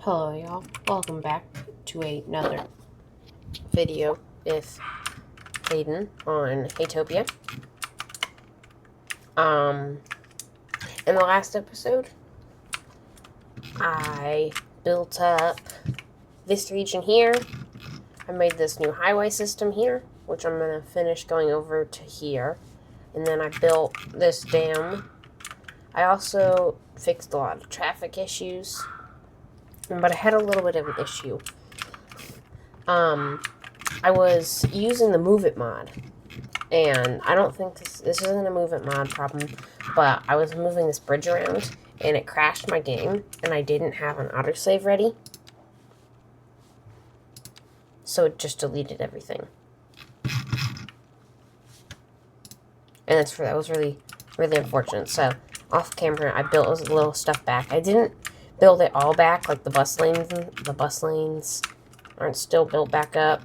Hello y'all, welcome back to another video with Hayden on Haytopia. In the last episode, I built up this region here. I made this new highway system here, which I'm going to finish going over to here. And then I built this dam. I also fixed a lot of traffic issues. But I had a little bit of an issue. I was using the Move It mod. And I don't think this isn't a Move It mod problem. But I was moving this bridge around. And it crashed my game. And I didn't have an autosave ready. So it just deleted everything. And that was really, really unfortunate. So, off camera, I built a little stuff back. I didn't build it all back, like the bus lanes aren't still built back up.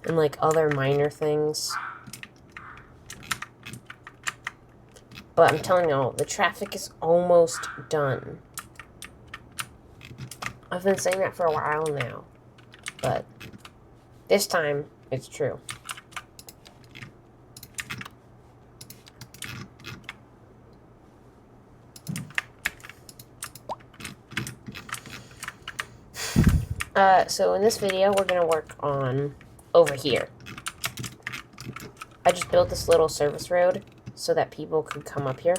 And like other minor things. But I'm telling y'all, the traffic is almost done. I've been saying that for a while now. But this time, it's true. So in this video, we're going to work on over here. I just built this little service road so that people could come up here.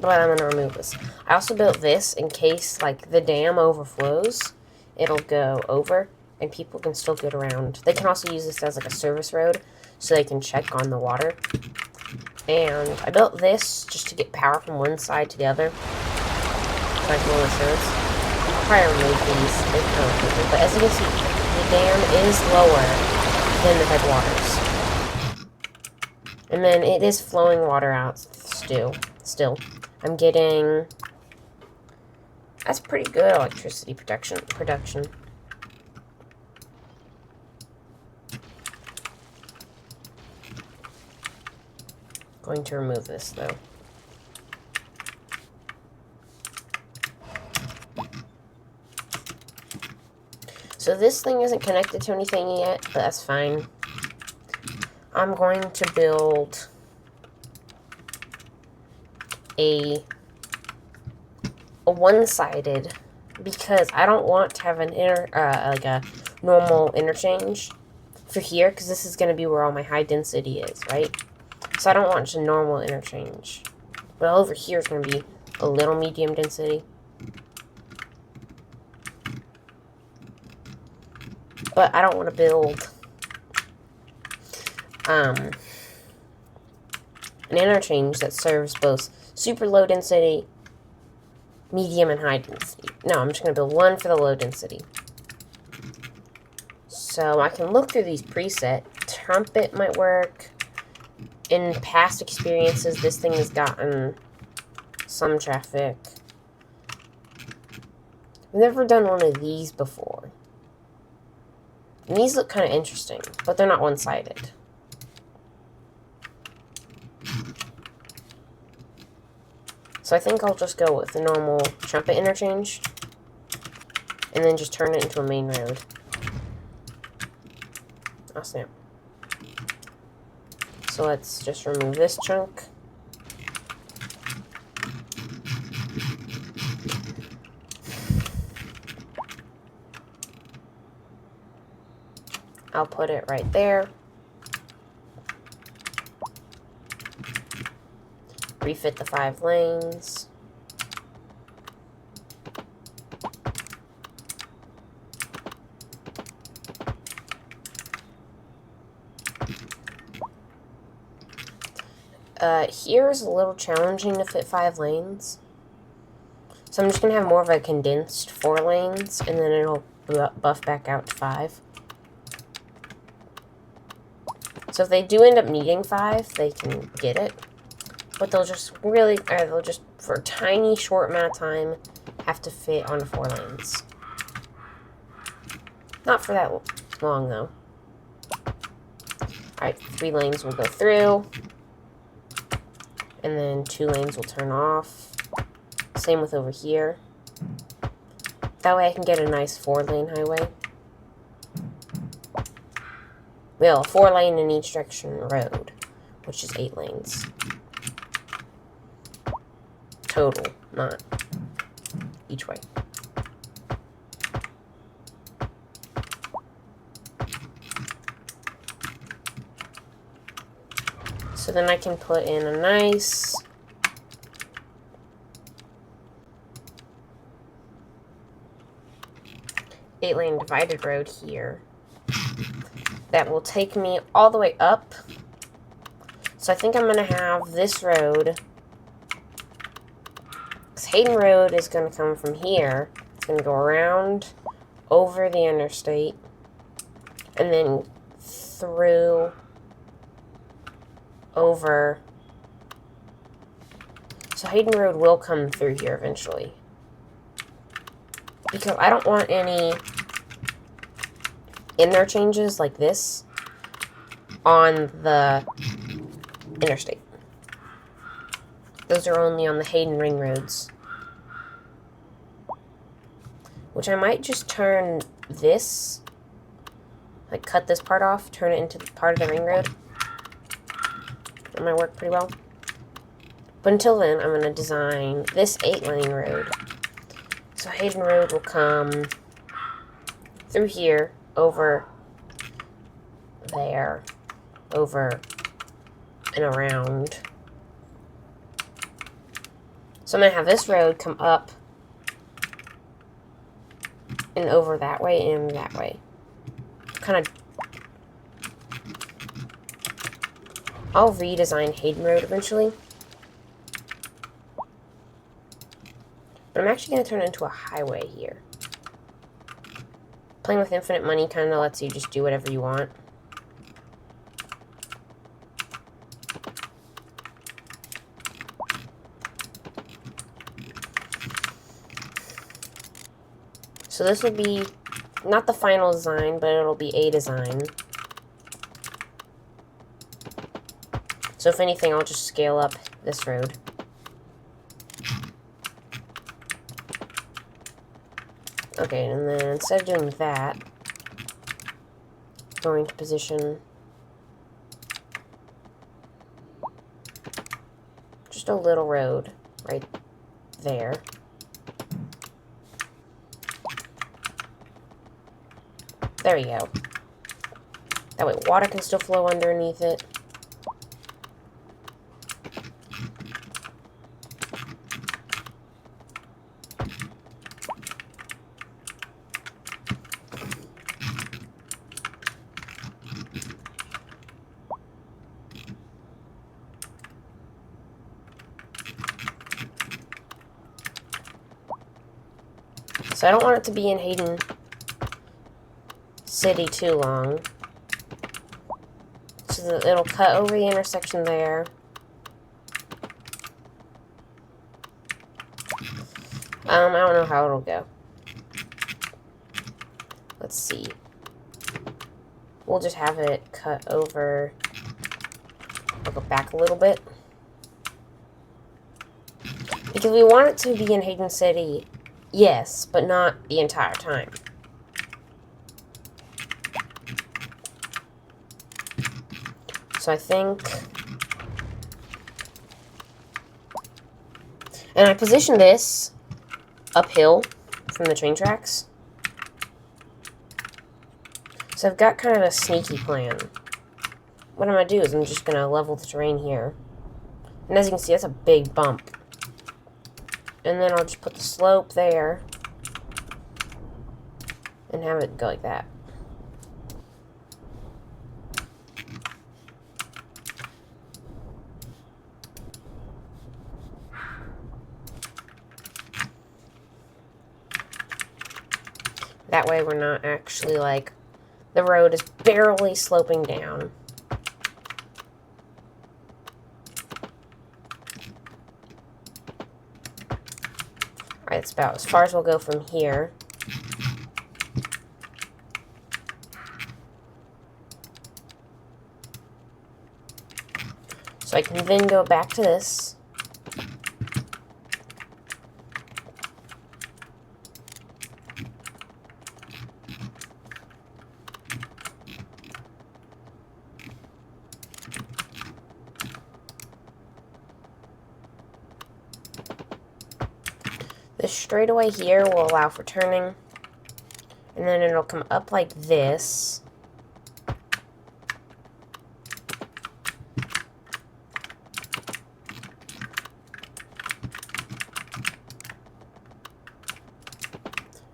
But I'm going to remove this. I also built this in case, like, the dam overflows. It'll go over, and people can still get around. They can also use this as, like, a service road so they can check on the water. And I built this just to get power from one side to the other. So I can roll the service. Probably remove these, but as you can see, the dam is lower than the headwaters. And then it is flowing water out still. I'm getting, that's pretty good electricity production. Going to remove this though. So this thing isn't connected to anything yet, but that's fine. I'm going to build a one-sided, because I don't want to have an like a normal interchange for here, because this is going to be where all my high density is, right? So I don't want just a normal interchange. But over here is going to be a little medium density. But I don't want to build an interchange that serves both super low density, medium, and high density. No, I'm just going to build one for the low density. So I can look through these presets. Trumpet might work. In past experiences, this thing has gotten some traffic. I've never done one of these before. And these look kind of interesting, but they're not one-sided. So I think I'll just go with the normal trumpet interchange, and then just turn it into a main road. Oh, snap. So let's just remove this chunk. I'll put it right there. Refit the 5 lanes. Here is a little challenging to fit 5 lanes. So I'm just going to have more of a condensed 4 lanes, and then it'll buff back out to 5. So if they do end up needing 5, they can get it. But they'll just for a tiny short amount of time, have to fit on 4 lanes. Not for that long, though. Alright, 3 lanes will go through. And then 2 lanes will turn off. Same with over here. That way I can get a nice 4-lane highway. Well, 4-lane in each direction road, which is 8 lanes. Total, not each way. So then I can put in a nice 8-lane divided road here that will take me all the way up. So I think I'm going to have this road, because Hayden Road is going to come from here. It's going to go around over the interstate and then through over. So Hayden Road will come through here eventually, because I don't want any interchanges like this on the interstate. Those are only on the Hayden ring roads, which I might just turn this, like cut this part off, turn it into part of the ring road. That might work pretty well. But until then, I'm going to design this 8-lane road. So Hayden Road will come through here, over there, over and around. So I'm going to have this road come up and over that way and that way. Kind of. I'll redesign Hayden Road eventually. But I'm actually going to turn it into a highway here. Playing with infinite money kind of lets you just do whatever you want. So this will be not the final design, but it'll be a design. So if anything, I'll just scale up this road. Okay, and then instead of doing that, going to position just a little road right there. There we go. That way water can still flow underneath it. So I don't want it to be in Hayden City too long. So that it'll cut over the intersection there. I don't know how it'll go. Let's see. We'll just have it cut over. I'll go back a little bit. Because we want it to be in Hayden City, yes, but not the entire time. So I think... And I positioned this uphill from the train tracks. So I've got kind of a sneaky plan. What I'm going to do is I'm just going to level the terrain here. And as you can see, that's a big bump. And then I'll just put the slope there. And have it go like that. That way we're not actually like, the road is barely sloping down. Alright, that's about as far as we'll go from here. So I can then go back to this. The straightaway here will allow for turning. And then it'll come up like this.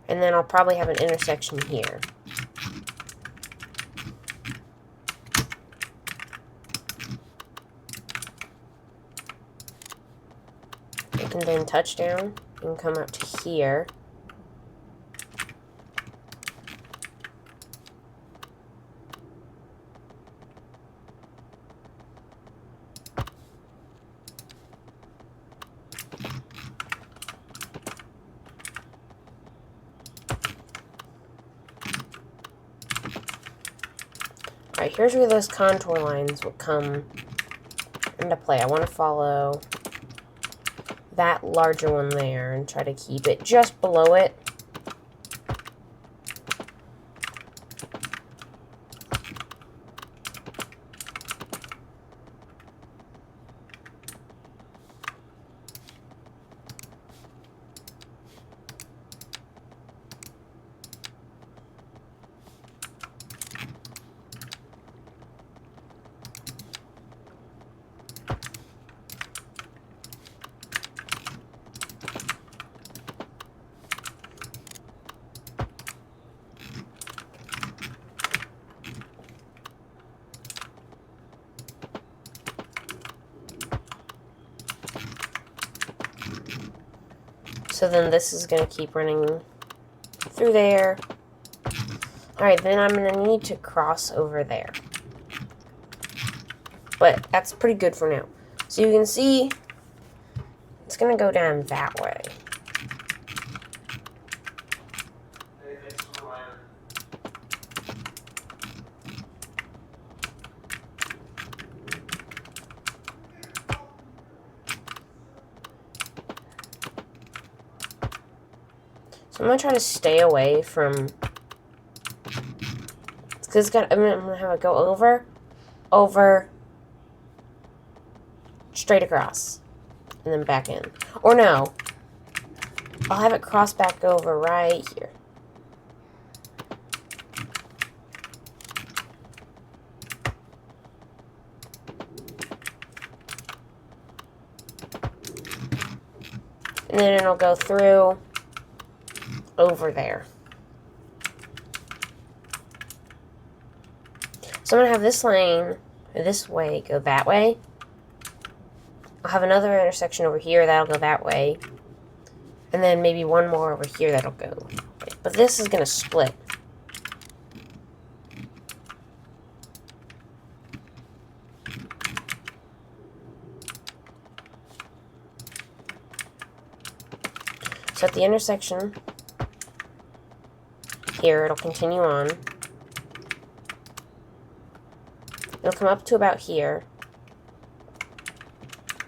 And then I'll probably have an intersection here. It can then touch down and come up to here. Alright, here's where those contour lines will come into play. I want to follow that larger one there and try to keep it just below it. So then this is going to keep running through there. Alright, then I'm going to need to cross over there. But that's pretty good for now. So you can see it's going to go down that way. So I'm going to try to stay away from... Because I'm going to have it go over, straight across, and then back in. Or no, I'll have it cross back over right here. And then it'll go through over there. So I'm going to have this lane, or this way, go that way. I'll have another intersection over here that'll go that way. And then maybe one more over here that'll go. But this is going to split. So at the intersection here, it'll continue on. It'll come up to about here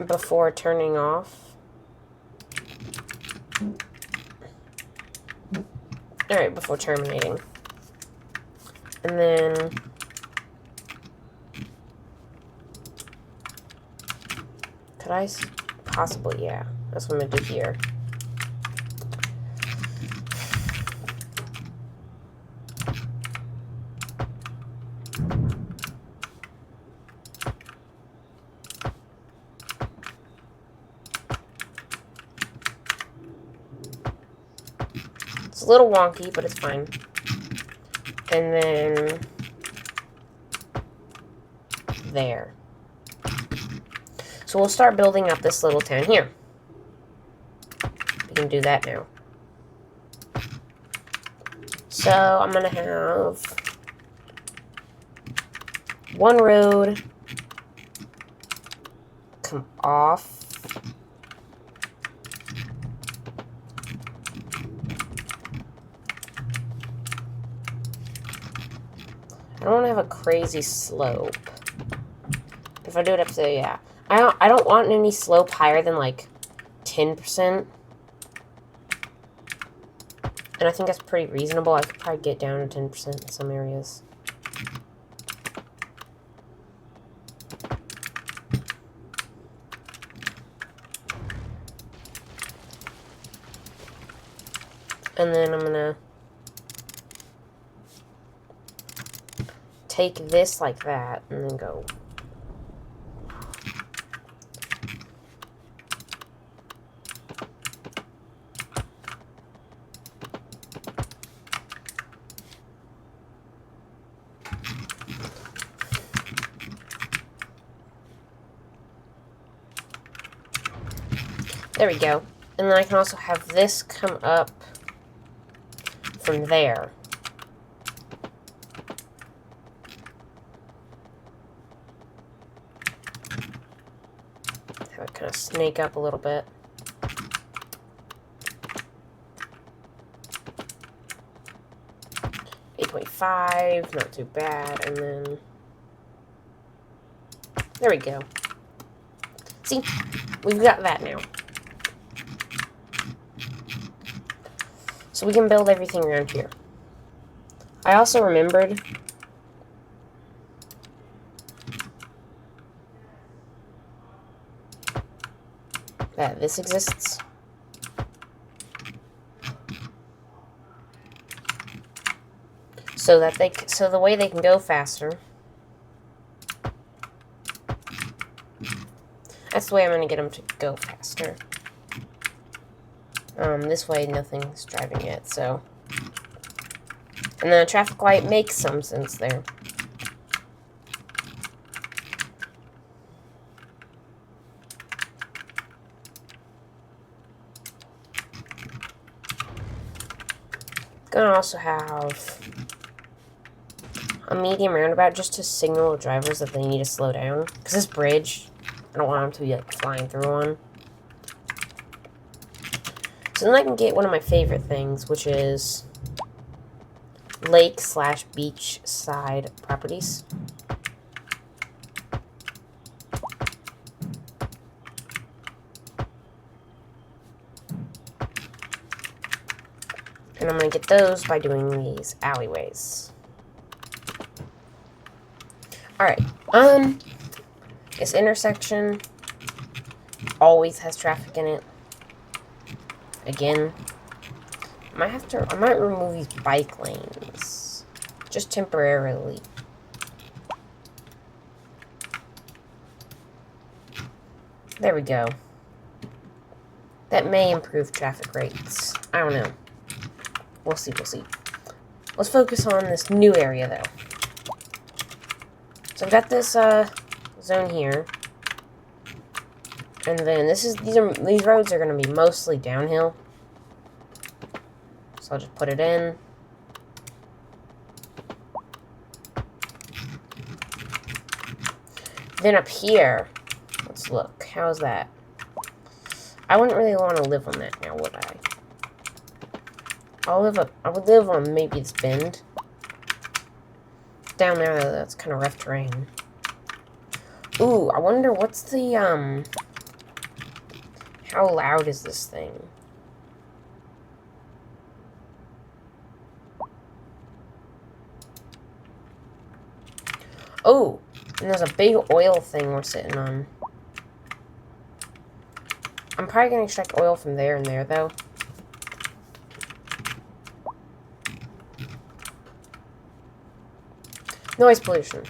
before turning off. Alright, before terminating. And then could I possibly, yeah, that's what I'm gonna do here. It's a little wonky, but it's fine. And then there. So we'll start building up this little town here. We can do that now. So I'm going to have one road come off. I don't want to have a crazy slope. If I do it up to, yeah. I don't want any slope higher than like 10%. And I think that's pretty reasonable. I could probably get down to 10% in some areas. And then I'm gonna take this like that and then go. There we go. And then I can also have this come up from there. Have it kind of snake up a little bit. .5, not too bad, and then there we go. See, we've got that now. So we can build everything around here. I also remembered that this exists. So that so the way they can go faster. That's the way I'm going to get them to go faster. This way nothing's driving it, so. And then a traffic light makes some sense there. Gonna also have a medium roundabout just to signal drivers that they need to slow down. Because this bridge, I don't want them to be like flying through one. So then I can get one of my favorite things, which is lake/beach side properties. And I'm going to get those by doing these alleyways. Alright, this intersection always has traffic in it. Again, I might remove these bike lanes. Just temporarily. There we go. That may improve traffic rates. I don't know. We'll see, we'll see. Let's focus on this new area, though. So I've got this zone here. And then these roads are going to be mostly downhill. So I'll just put it in. Then up here, let's look. How's that? I wouldn't really want to live on that now, would I? I would live on maybe this bend. Down there, though, that's kind of rough terrain. Ooh, I wonder what's the, how loud is this thing? Oh, and there's a big oil thing we're sitting on. I'm probably going to extract oil from there and there, though. Noise pollution.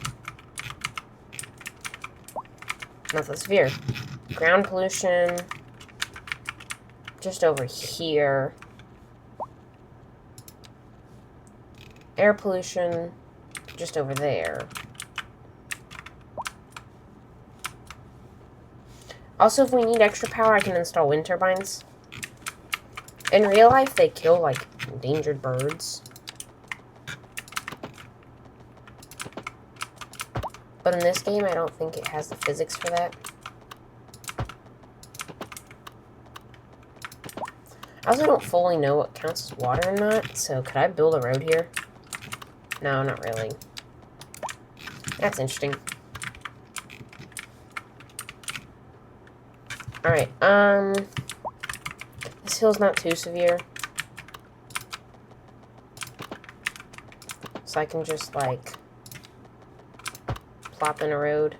Not that severe. Ground pollution. Just over here. Air pollution. Just over there. Also, if we need extra power, I can install wind turbines. In real life, they kill, like, endangered birds. But in this game, I don't think it has the physics for that. I also don't fully know what counts as water or not, so could I build a road here? No, not really. That's interesting. Alright, this hill's not too severe. So I can just, like, plop in a road.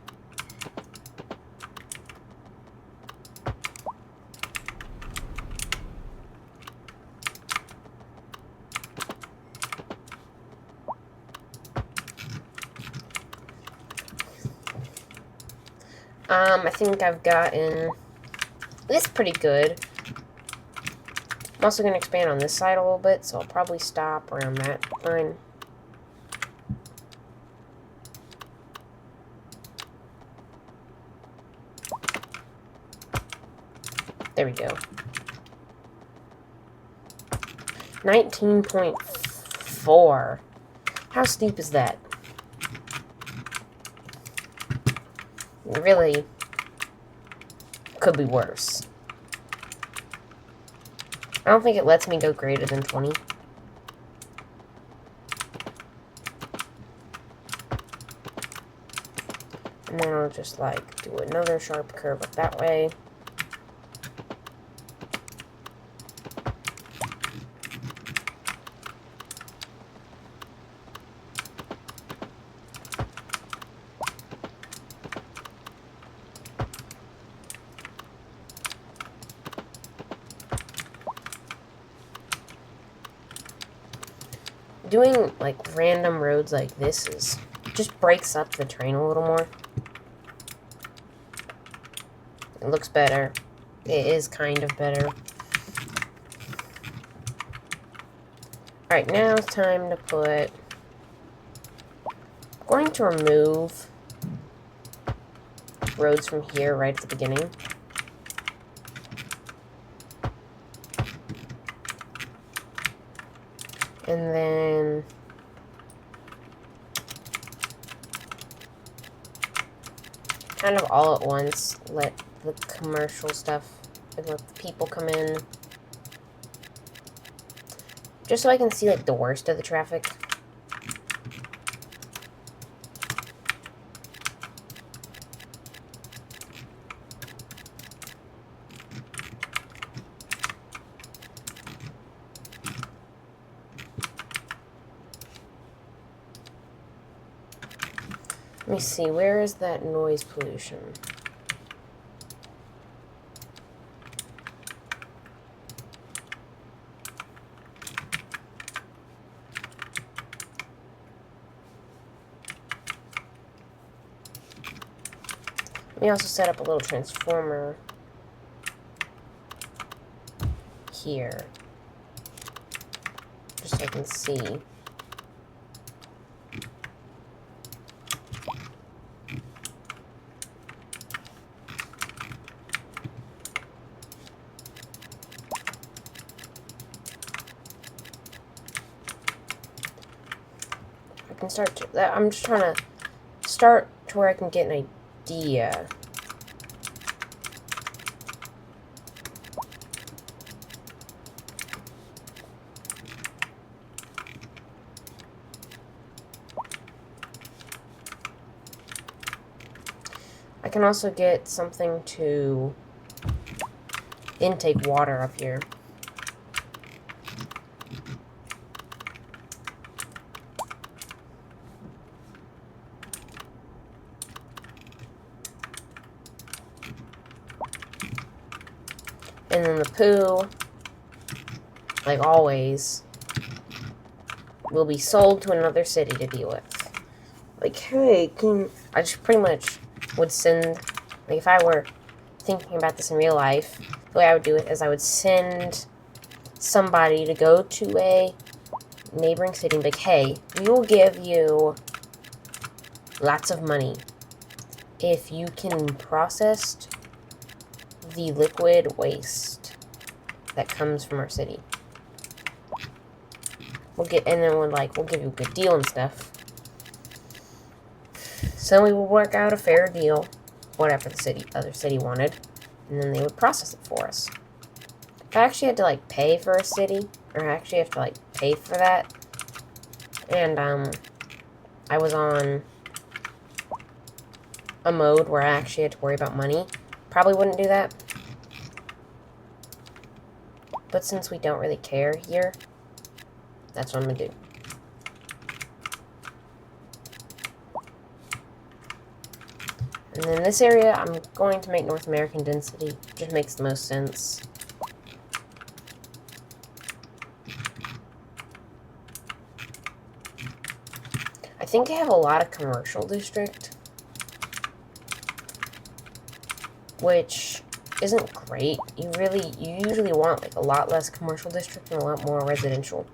I think I've gotten this pretty good. I'm also going to expand on this side a little bit, so I'll probably stop around that line. There we go. 19.4. How steep is that? It really could be worse. I don't think it lets me go greater than 20. And then I'll just, like, do another sharp curve up that way. Doing, like, random roads like this just breaks up the train a little more. It looks better. It is kind of better. Alright, now it's time to put... I'm going to remove roads from here right at the beginning. And then kind of all at once let the commercial stuff and let the people come in. Just so I can see like the worst of the traffic. Let me see, where is that noise pollution? Let me also set up a little transformer here, just so I can see. I can start to, I'm just trying to start to where I can get an idea. I can also get something to intake water up here. And then the poo, like always, will be sold to another city to deal with. Like, hey, I just pretty much would send, like, if I were thinking about this in real life, the way I would do it is I would send somebody to go to a neighboring city and be like, hey, we will give you lots of money if you can process the liquid waste that comes from our city. And then we'll give you a good deal and stuff. So we will work out a fair deal, whatever the other city wanted, and then they would process it for us. If I actually had to, like, pay for a city, or I actually have to, like, pay for that, and, I was on a mode where I actually had to worry about money, probably wouldn't do that. But since we don't really care here, that's what I'm gonna do. And then this area, I'm going to make North American density. Just makes the most sense. I think I have a lot of commercial district. which isn't great. You usually want like a lot less commercial district and a lot more residential.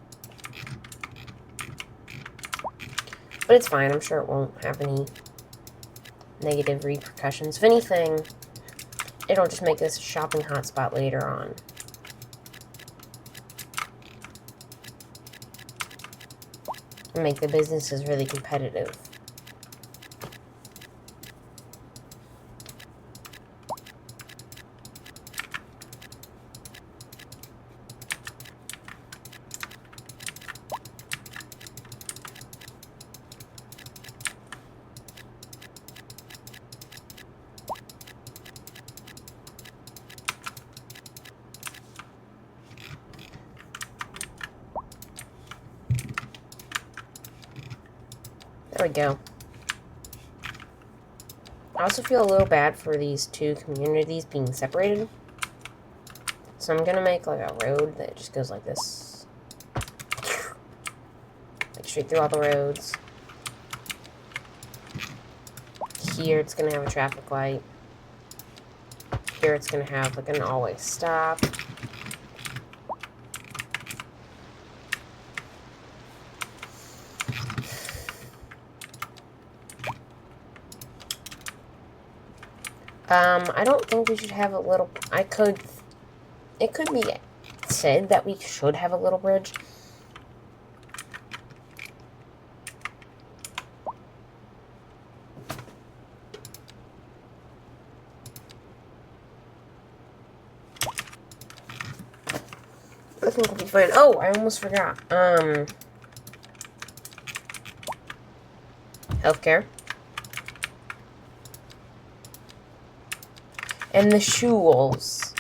But it's fine. I'm sure it won't have any negative repercussions. If anything, it'll just make this a shopping hotspot later on. And make the businesses really competitive. There we go. I also feel a little bad for these two communities being separated. So I'm gonna make like a road that just goes like this. Like straight through all the roads. Here it's gonna have a traffic light. Here it's gonna have like an always stop. I don't think we should have a little... it could be said that we should have a little bridge. I think we'll be fine. Oh, I almost forgot. Healthcare. And the shules.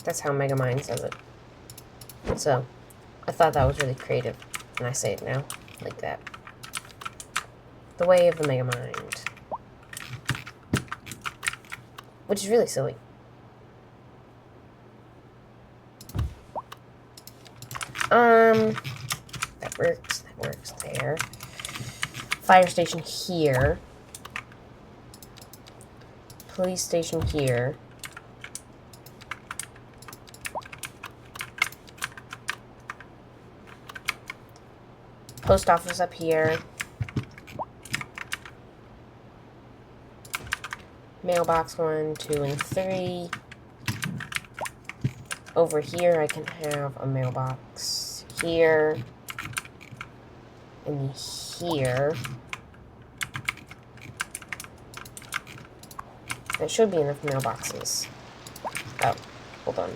That's how Megamind says it. So, I thought that was really creative. And I say it now, like that. The way of the Megamind. Which is really silly. That works there. Fire station here. Police station here. Post office up here. Mailbox 1, 2, and 3. Over here I can have a mailbox here. And here. There should be enough mailboxes. Oh, hold on.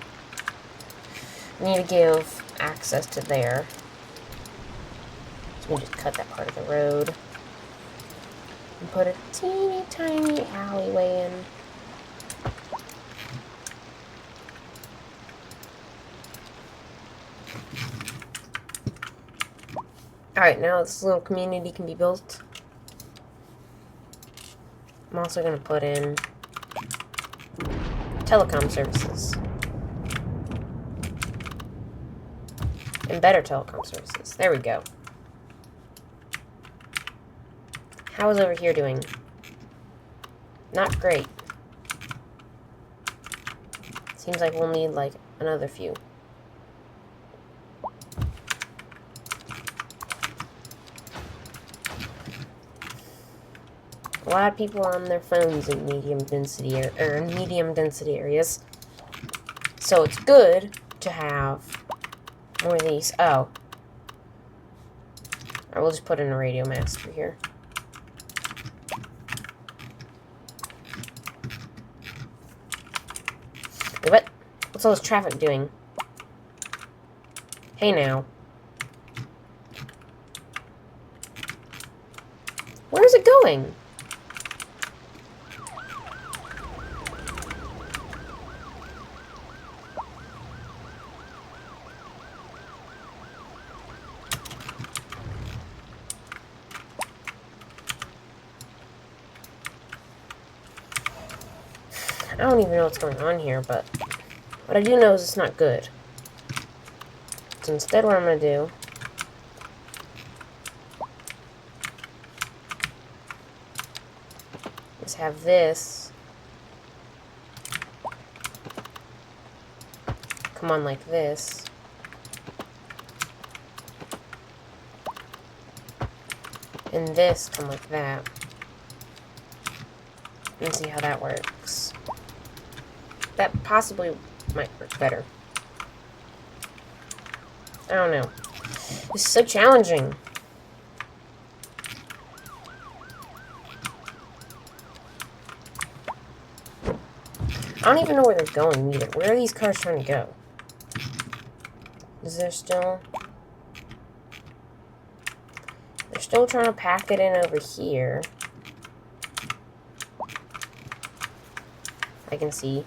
I need to give access to there. So we just cut that part of the road. And put a teeny tiny alleyway in. Alright, now this little community can be built. I'm also going to put in telecom services. And better telecom services. There we go. How is over here doing? Not great. Seems like we'll need like another few. A lot of people on their phones in medium density areas. So it's good to have more of these. Oh. I will just put in a radio mast for here. Wait, what? What's all this traffic doing? Hey now. Where is it going? I don't even know what's going on here, but what I do know is it's not good. So instead what I'm going to do is have this come on like this. And this come like that. And see how that works. That possibly might work better. I don't know. This is so challenging. I don't even know where they're going either. Where are these cars trying to go? Is there still... They're still trying to pack it in over here. I can see.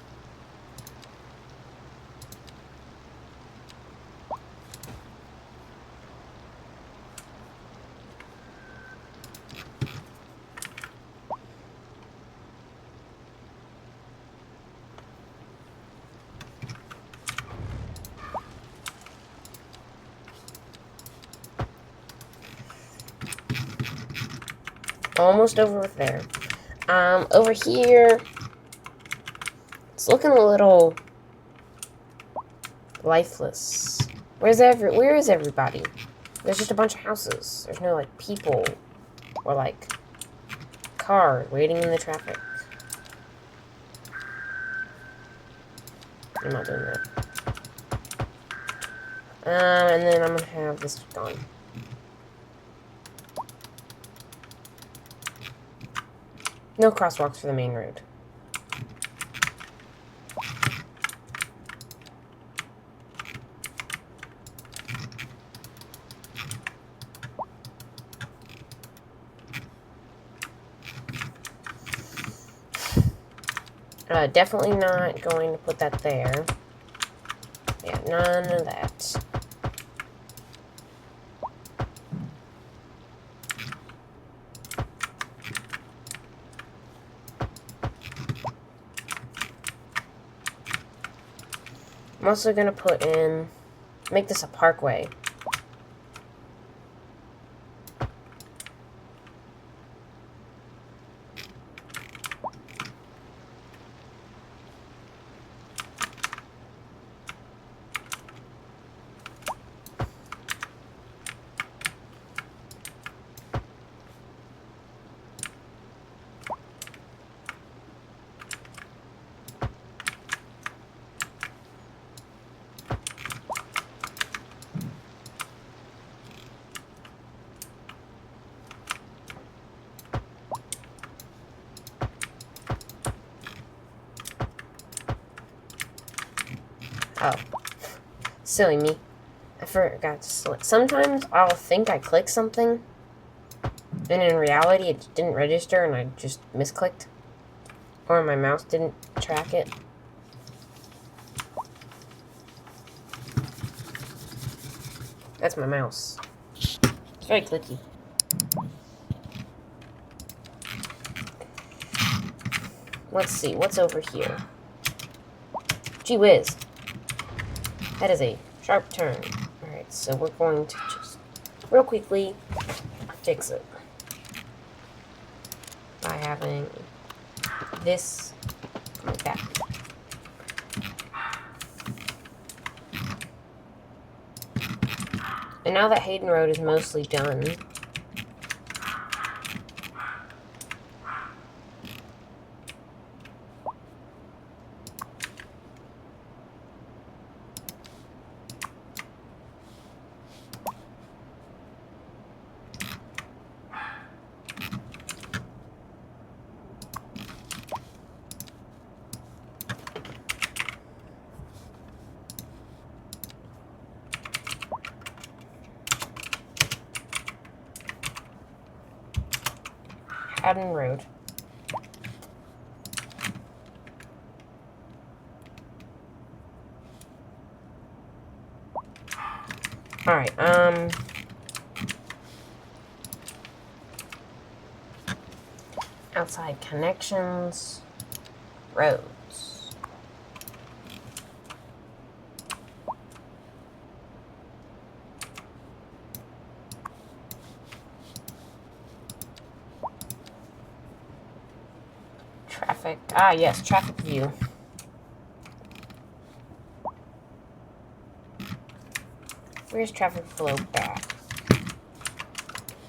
Almost over with there. Over here, it's looking a little lifeless. Where is everybody? There's just a bunch of houses. There's no, like, people or, like, cars waiting in the traffic. I'm not doing that. And then I'm gonna have this gone. No crosswalks for the main road. Definitely not going to put that there. Yeah, none of that. I'm also going to make this a parkway. Oh, silly me. I forgot to select. Sometimes I'll think I clicked something, and in reality it didn't register and I just misclicked. Or my mouse didn't track it. That's my mouse. It's very clicky. Let's see, what's over here? Gee whiz. That is a sharp turn. Alright, so we're going to just real quickly fix it by having this like that. And now that Hayden Road is mostly done, Haddon Road. Alright, outside connections, roads. Ah, yes, traffic view. Where's traffic flow back?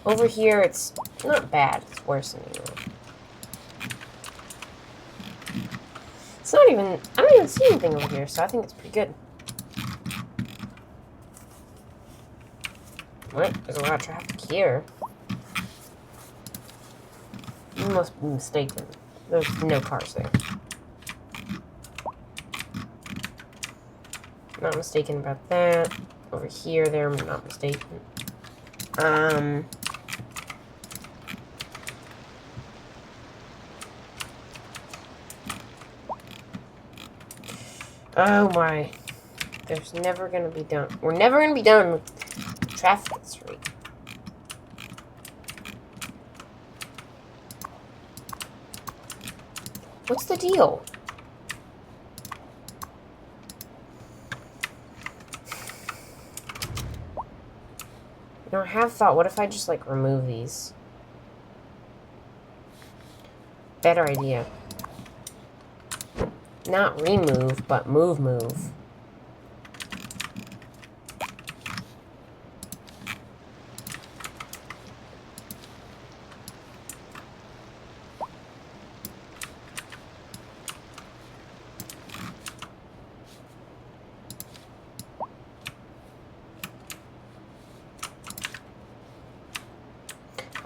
Over here, it's not bad. It's worse than usual. It's not even... I don't even see anything over here, so I think it's pretty good. What? There's a lot of traffic here. You must be mistaken. There's no cars there. Not mistaken about that. Over here, there, I'm not mistaken. Oh my. There's never gonna be done. We're never gonna be done with traffic at this rate. What's the deal? You know, I have thought, what if I just, like, remove these? Better idea. Not remove, but move.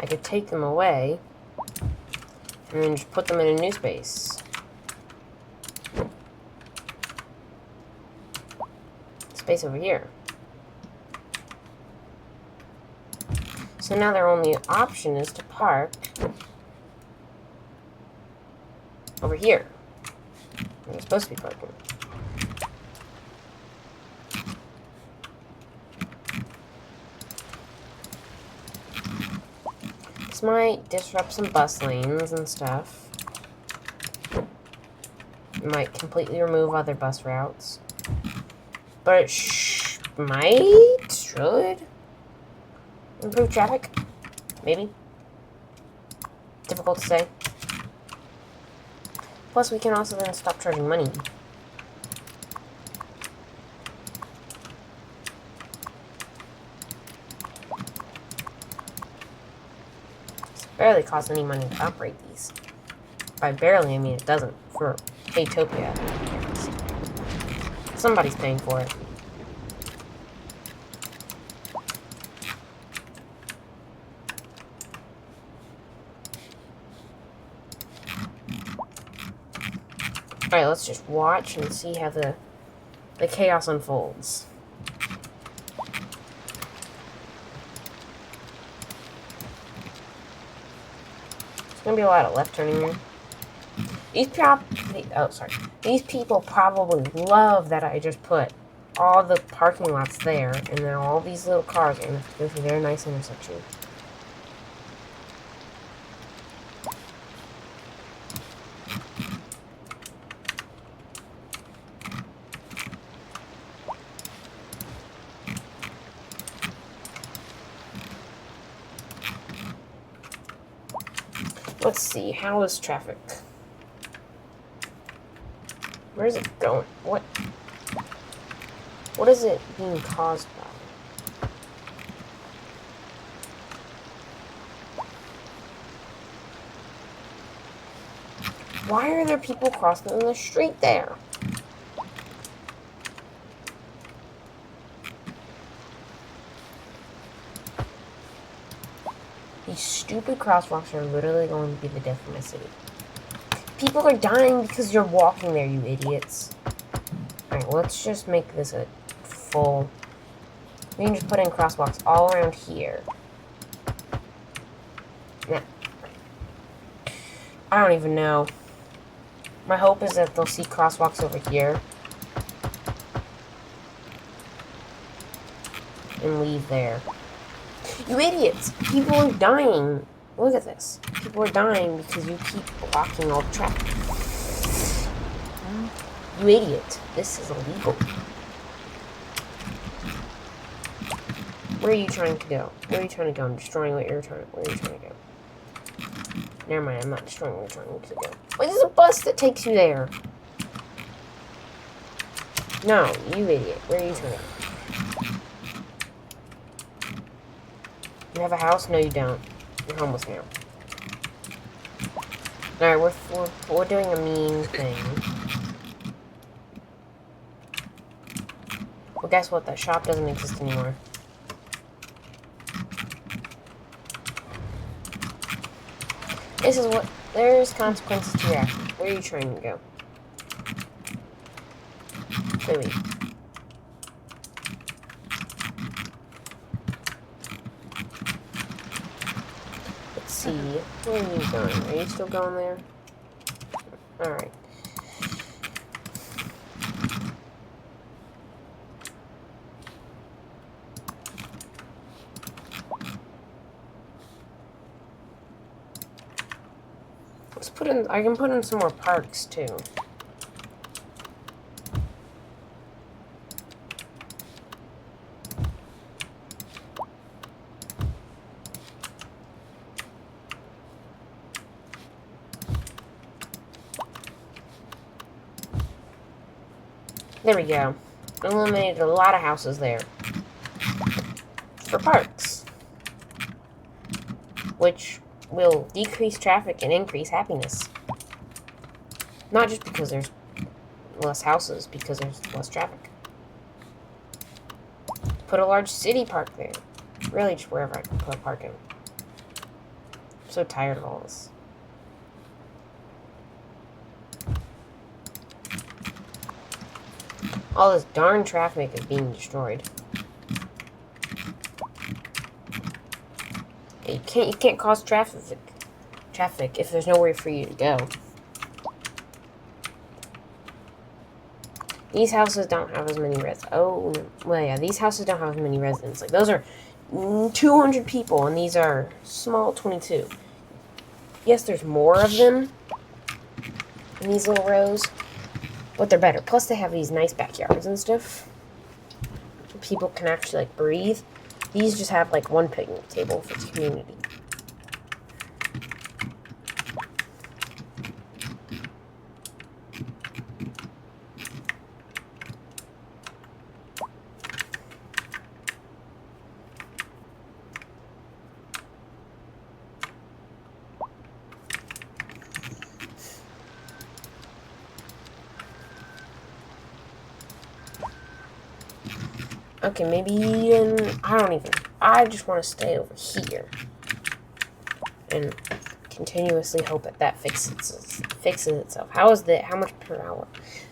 I could take them away and then just put them in a new space. Space over here. So now their only option is to park over here. They're supposed to be parking. This might disrupt some bus lanes and stuff. It might completely remove other bus routes. But it should improve traffic. Maybe. Difficult to say. Plus, we can also then stop charging money. It's barely costs any money to operate these. By barely, I mean it doesn't. For Haytopia. Somebody's paying for it. Alright, let's just watch and see how the chaos unfolds. There's gonna be a lot of left turning here. These people probably love that I just put all the parking lots there, and now all these little cars are gonna have to go through their nice intersection. Let's see, how is traffic? Where is it going? What is it being caused by? Why are there people crossing the street there? These stupid crosswalks are literally going to be the death of my city. People are dying because you're walking there, you idiots. Alright, let's just make this a full... We can just put in crosswalks all around here. Now, I don't even know. My hope is that they'll see crosswalks over here. And leave there. You idiots! People are dying! Look at this. People are dying because you keep blocking all the traffic. You idiot. This is illegal. Where are you trying to go? Where are you trying to go? I'm destroying what you're trying. Where are you trying to go? Never mind, I'm not destroying where you're trying to go. there's a bus that takes you there. No, you idiot. Where are you turning? You have a house? No, you don't. You're homeless now. Alright, we're doing a mean thing. Well, guess what? That shop doesn't exist anymore. This is what... There's consequences to your action. Where are you trying to go? Clearly. Let's see. Where are you going? Are you still going there? Alright. Let's put in... I can put in some more parks, too. There we go. Eliminated a lot of houses there. For parks. Which will decrease traffic and increase happiness. Not just because there's less houses, because there's less traffic. Put a large city park there. Really, just wherever I can put a park in. I'm so tired of all this. All this darn traffic is being destroyed. You can't cause traffic if there's nowhere for you to go. These houses don't have as many residents. Oh, well, yeah, these houses don't have as many residents. Like, those are 200 people, and these are small 22. Yes, there's more of them in these little rows, but they're better. Plus, they have these nice backyards and stuff. People can actually, like, breathe. These just have, like, one picnic table for the community. Okay, maybe, I just want to stay over here. And continuously hope that fixes itself. How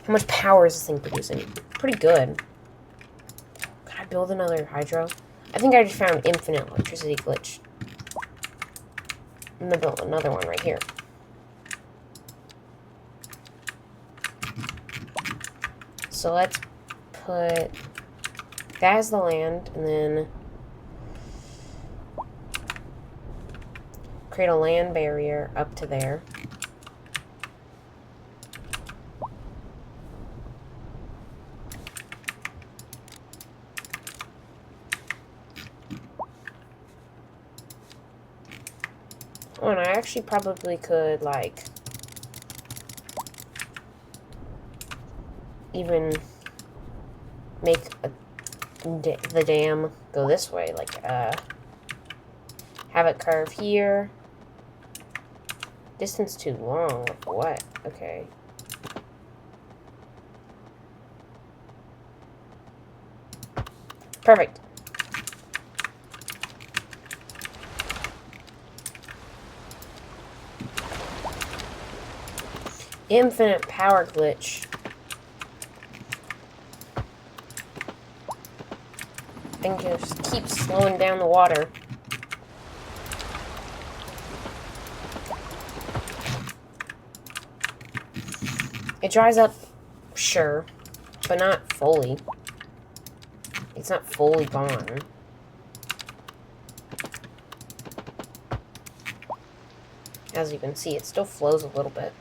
much power is this thing producing? Pretty good. Could I build another hydro? I think I just found infinite electricity glitch. I'm gonna build another one right here. So let's put... that as the land, and then create a land barrier up to there. Oh, and I actually probably could, like, even make the dam go this way, like, have it curve here. Distance too long. What? Okay. Perfect. Infinite power glitch. Thing just keeps slowing down the water. It dries up, sure, but not fully. It's not fully gone. As you can see, it still flows a little bit.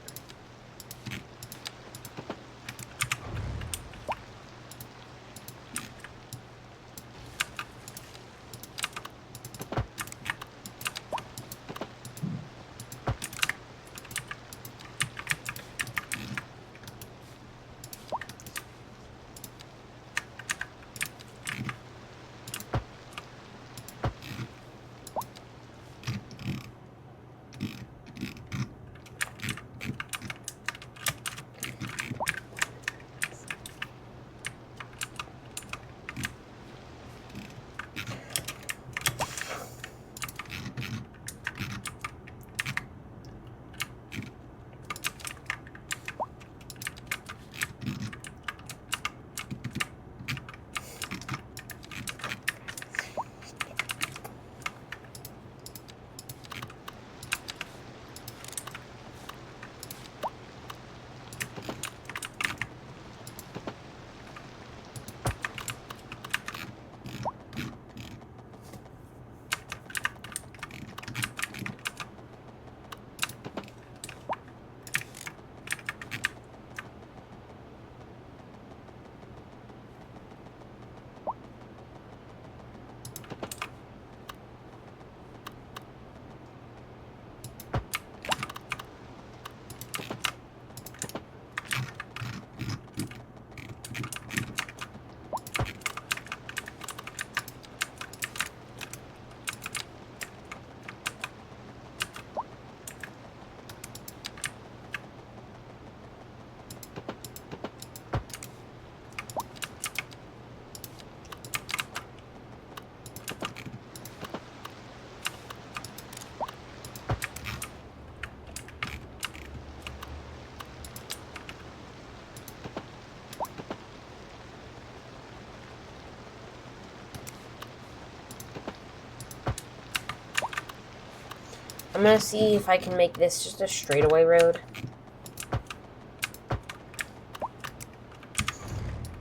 I'm gonna see if I can make this just a straightaway road.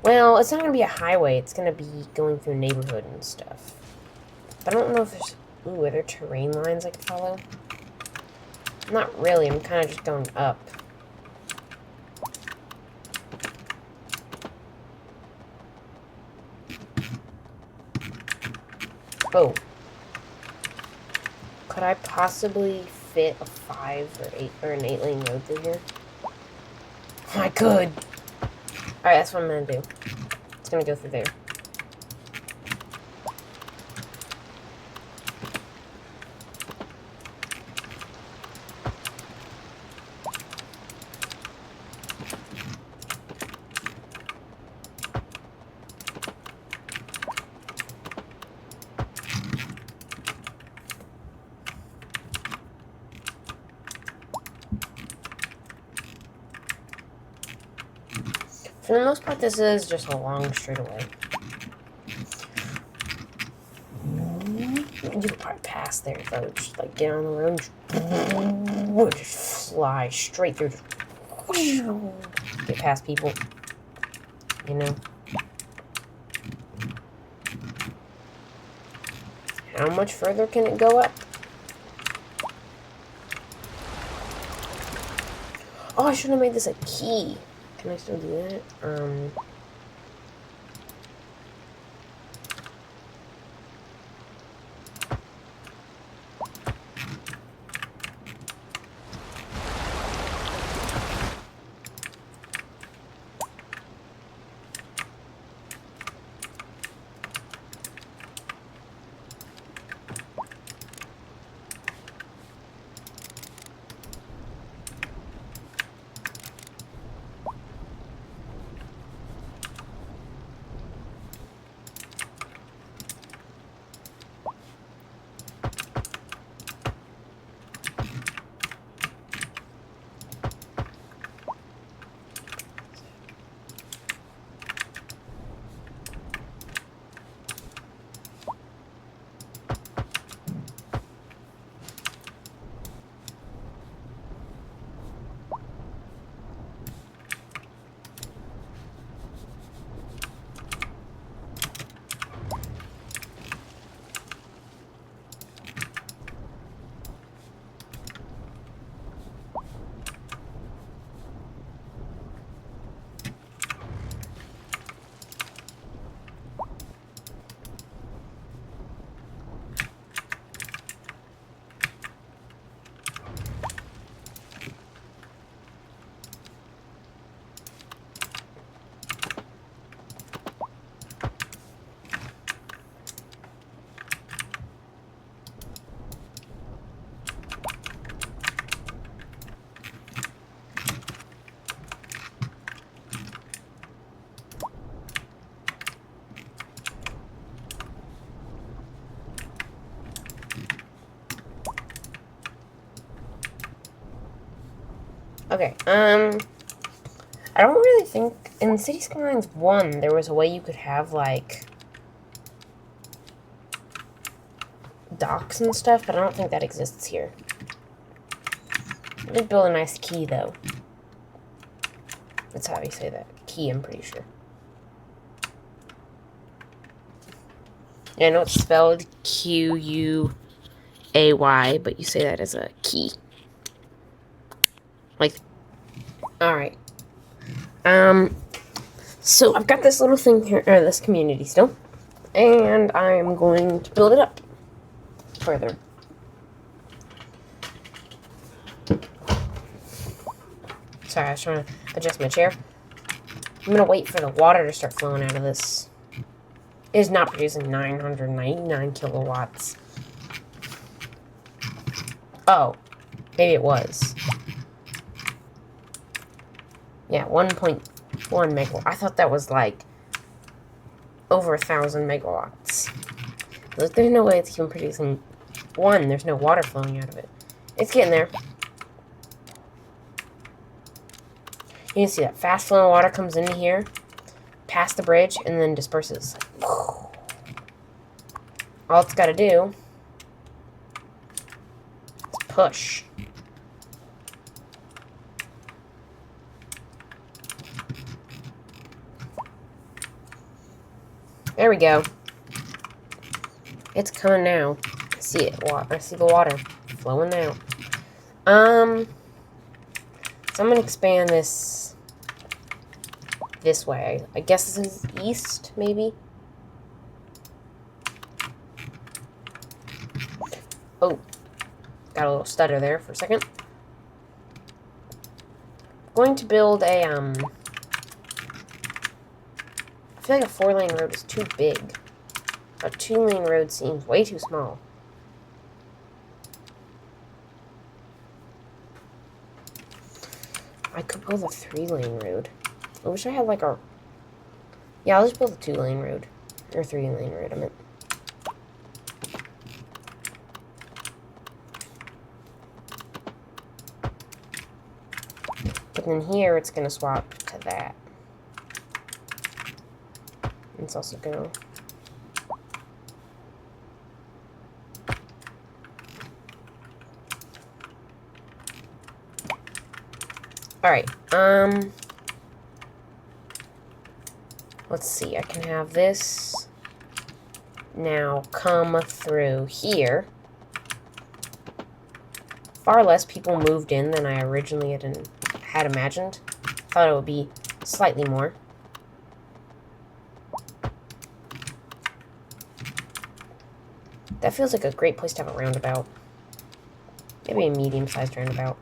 Well, it's not gonna be a highway. It's gonna be going through a neighborhood and stuff. But I don't know if there's... Ooh, are there terrain lines I can follow? Not really. I'm kind of just going up. Oh. Could I possibly fit a 5 or 8 or an 8-lane road through here? I could. Alright, that's what I'm gonna do. It's gonna go through there. For the most part, this is just a long straightaway. You could probably pass there if I would just like get on the road and just fly straight through. Get past people. You know? How much further can it go up? Oh, I should have made this a key. Can I still do that? Okay, I don't really think... In City Skylines 1, there was a way you could have, like, docks and stuff, but I don't think that exists here. I did build a nice key, though. That's how you say that. Key, I'm pretty sure. Yeah, I know it's spelled Q-U-A-Y, but you say that as a key. Like, alright. So I've got this little thing here, or this community still, and I'm going to build it up further. Sorry, I was trying to adjust my chair. I'm gonna wait for the water to start flowing out of this. It is not producing 999 kilowatts. Oh, maybe it was. Yeah, 1.1 megawatt. I thought that was like over 1,000 megawatts. Look, there's no way it's even producing one. There's no water flowing out of it. It's getting there. You can see that fast flowing water comes into here, past the bridge, and then disperses. All it's got to do is push. There we go. It's coming now. I see it. I see the water flowing now. So I'm gonna expand this way. I guess this is east, maybe. Oh, got a little stutter there for a second. I'm going to build a I feel like a 4-lane road is too big. A 2-lane road seems way too small. I could build a 3-lane road. I wish I had like a... Yeah, I'll just build a 2-lane road. Or 3-lane road, I meant. But then here, it's going to swap to that. It's also going to... Alright, let's see, I can have this now come through here. Far less people moved in than I originally had imagined. Thought it would be slightly more. That feels like a great place to have a roundabout. Maybe a medium-sized roundabout.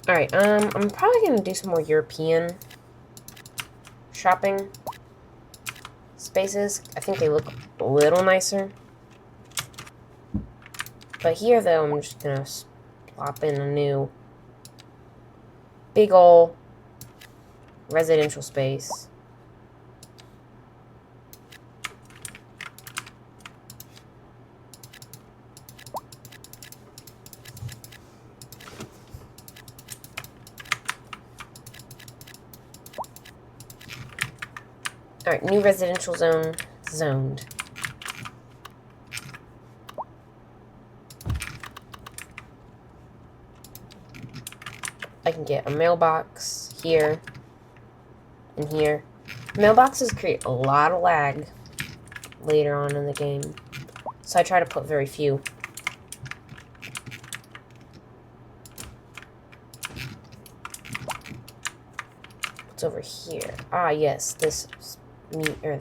Alright, I'm probably going to do some more European shopping spaces. I think they look a little nicer. But here, though, I'm just going to plop in a new big ol' residential space. Alright, new residential zone zoned. I can get a mailbox here and here. Mailboxes create a lot of lag later on in the game, so I try to put very few. What's over here? Ah, yes, this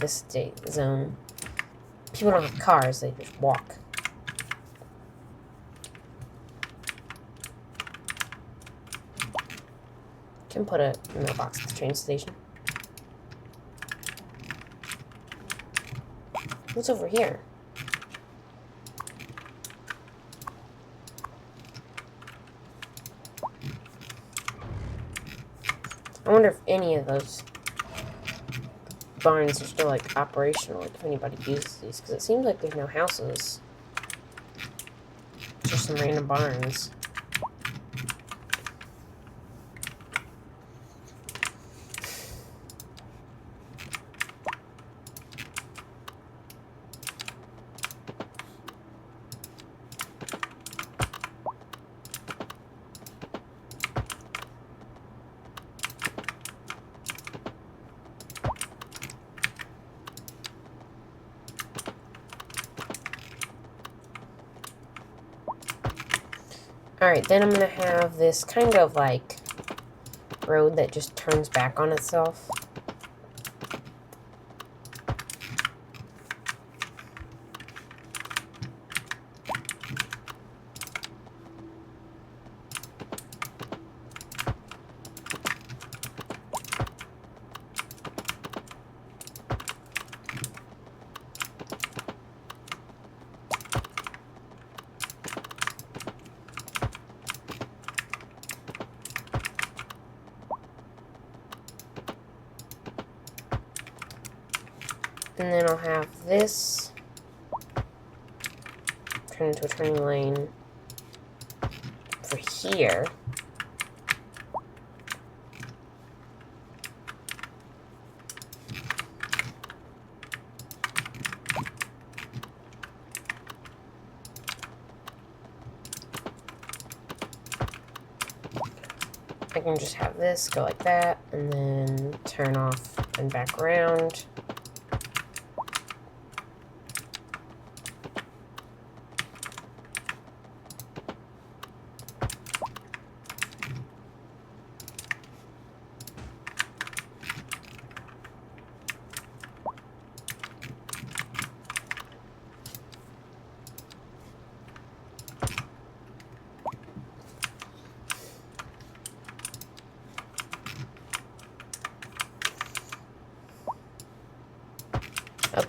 state zone. People don't have cars; they just walk. Can put a mailbox at the train station. What's over here? I wonder if any of those barns are still, like, operational, like, if anybody uses these, because it seems like there's no houses. Just some random barns. Alright, then I'm going to have this kind of like road that just turns back on itself. And then I'll have this turn into a turning lane for here. I can just have this go like that, and then turn off and back around.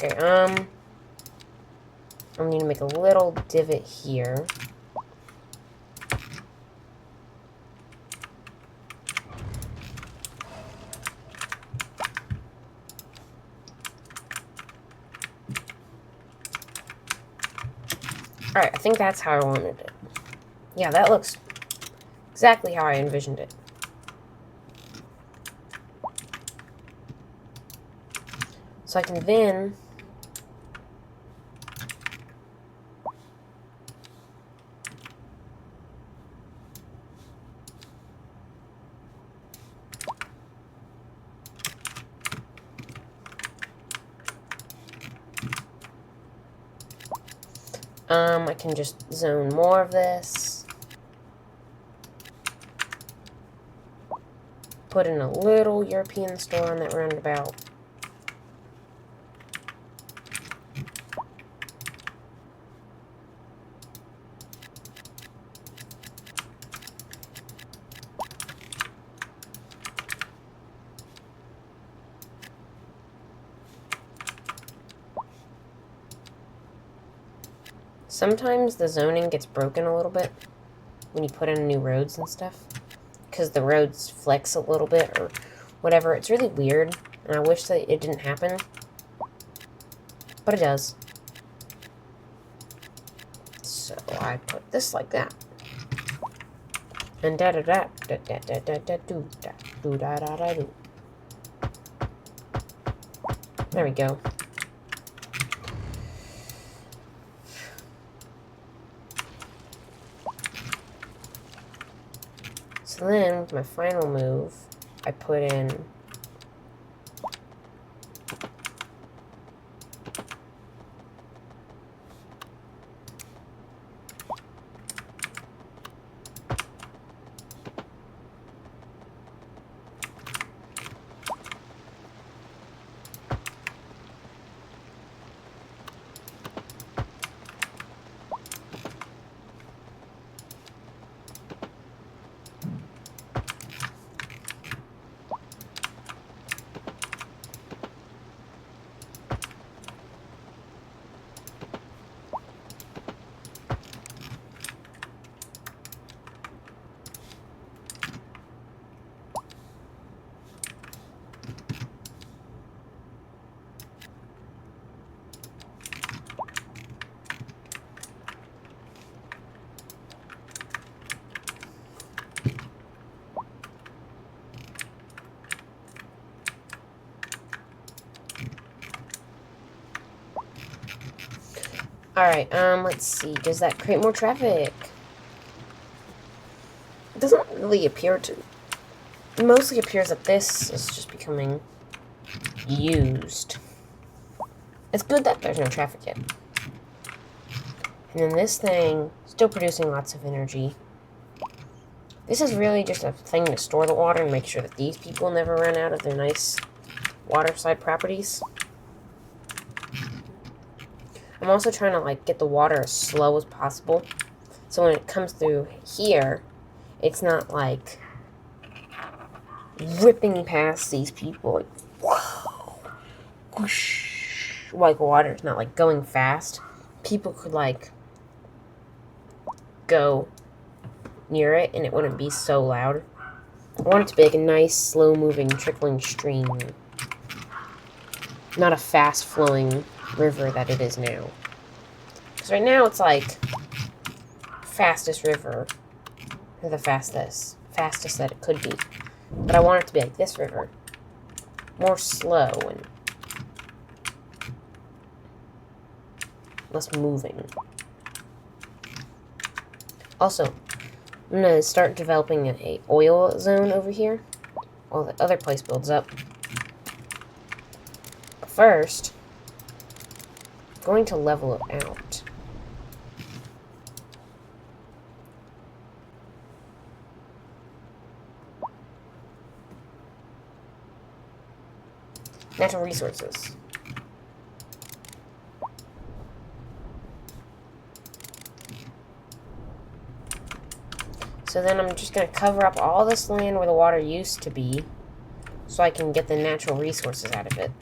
Okay, I'm going to make a little divot here. Alright, I think that's how I wanted it. Yeah, that looks exactly how I envisioned it. So I can then I can just zone more of this. Put in a little European store on that roundabout. Sometimes the zoning gets broken a little bit when you put in new roads and stuff, because the roads flex a little bit or whatever. It's really weird, and I wish that it didn't happen, but it does. So I put this like that, and da da da da da da da da do da do da da da do. There we go. So then, with my final move, I put in Alright, let's see. Does that create more traffic? It doesn't really appear to. It mostly appears that this is just becoming used. It's good that there's no traffic yet. And then this thing, still producing lots of energy. This is really just a thing to store the water and make sure that these people never run out of their nice waterside properties. I'm also trying to like get the water as slow as possible, so when it comes through here, it's not like ripping past these people like whoa, whoosh, like water's not like going fast. People could like go near it and it wouldn't be so loud. I want it to be like a nice, slow-moving, trickling stream. not a fast-flowing river that it is now. Because right now it's like fastest river, or the fastest that it could be. But I want it to be like this river, more slow and less moving. Also, I'm gonna start developing a oil zone over here while the other place builds up. But first, I'm going to level it out. Natural resources. So then I'm just going to cover up all this land where the water used to be so I can get the natural resources out of it.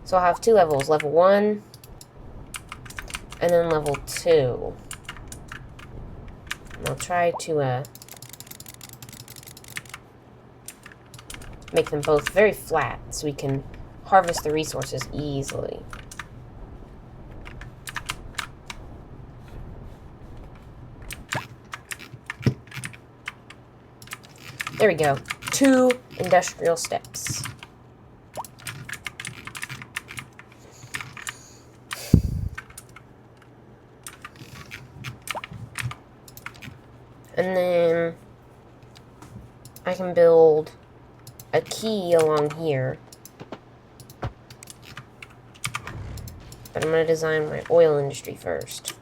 So I'll have 2 levels, level 1 and then level 2. And I'll try to make them both very flat so we can harvest the resources easily. There we go. 2 industrial steps. And then I can build a quay along here. But I'm going to design my oil industry first.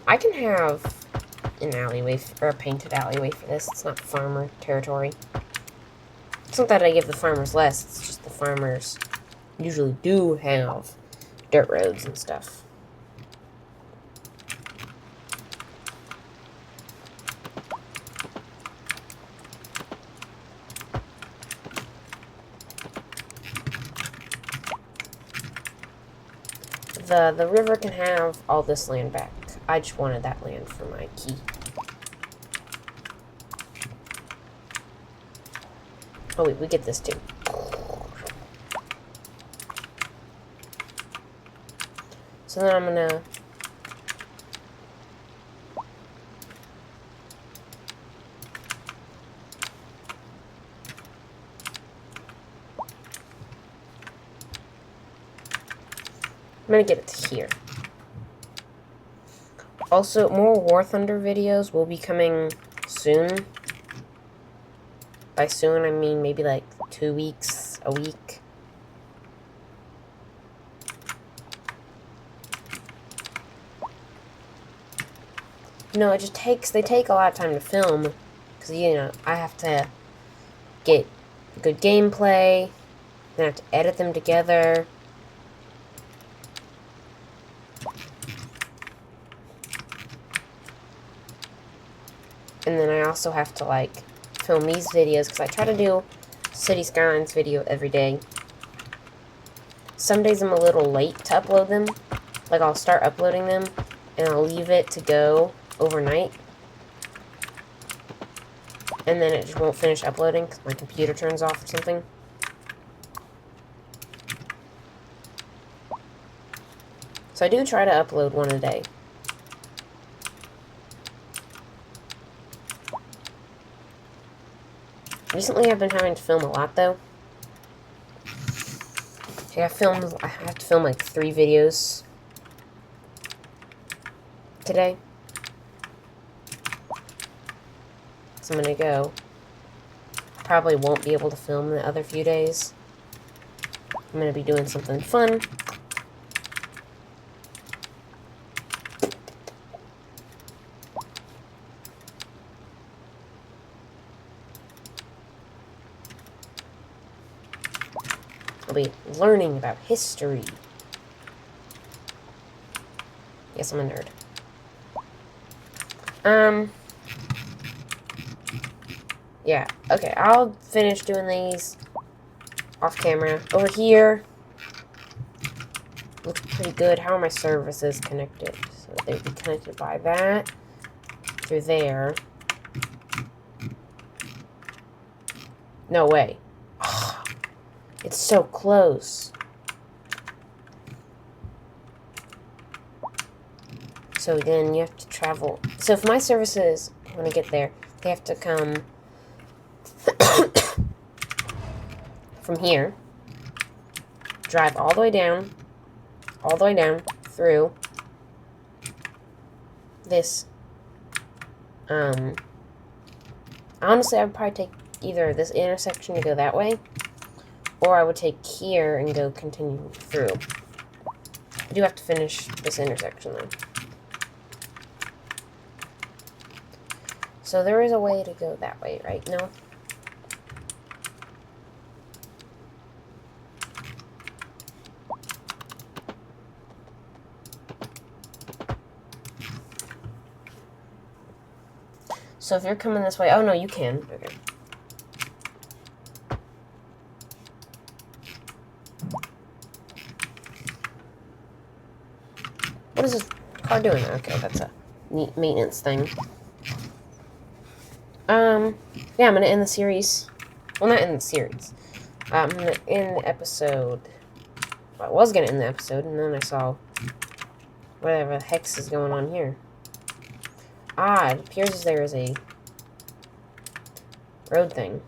I can have an alleyway, or a painted alleyway for this. It's not farmer territory. It's not that I give the farmers less, it's just the farmers usually do have dirt roads and stuff. The river can have all this land back. I just wanted that land for my key. Oh wait, we get this too. So then I'm gonna get it to here. Also, more War Thunder videos will be coming soon. By soon, I mean maybe like 2 weeks, a week. You know, they take a lot of time to film. Because, you know, I have to get good gameplay. Then I have to edit them together. And then I also have to, like, film these videos, because I try to do City Skylines video every day. Some days I'm a little late to upload them. Like, I'll start uploading them, and I'll leave it to go overnight. And then it just won't finish uploading, because my computer turns off or something. So I do try to upload one a day. Recently, I've been having to film a lot, though. I have to film like 3 videos today. So I'm gonna go. Probably won't be able to film the other few days. I'm gonna be doing something fun. be learning about history. Yes, I'm a nerd. Yeah, okay, I'll finish doing these off camera. Over here, looks pretty good. How are my services connected? So they'd be connected by that through there. No way. Oh, it's so close. So then you have to travel. So if my services, when I get there, they have to come from here, drive all the way down through this. Honestly, I would probably take either this intersection to go that way, or I would take here and go continue through. I do have to finish this intersection though. So there is a way to go that way, right? No? So if you're coming this way, oh no, you can. Okay. What is this car doing? Okay, that's a neat maintenance thing. Yeah, I'm gonna end the series. Well, not end the series. I'm gonna end the episode. Well, I was gonna end the episode, and then I saw whatever the hex is going on here. Ah, it appears as there is a road thing.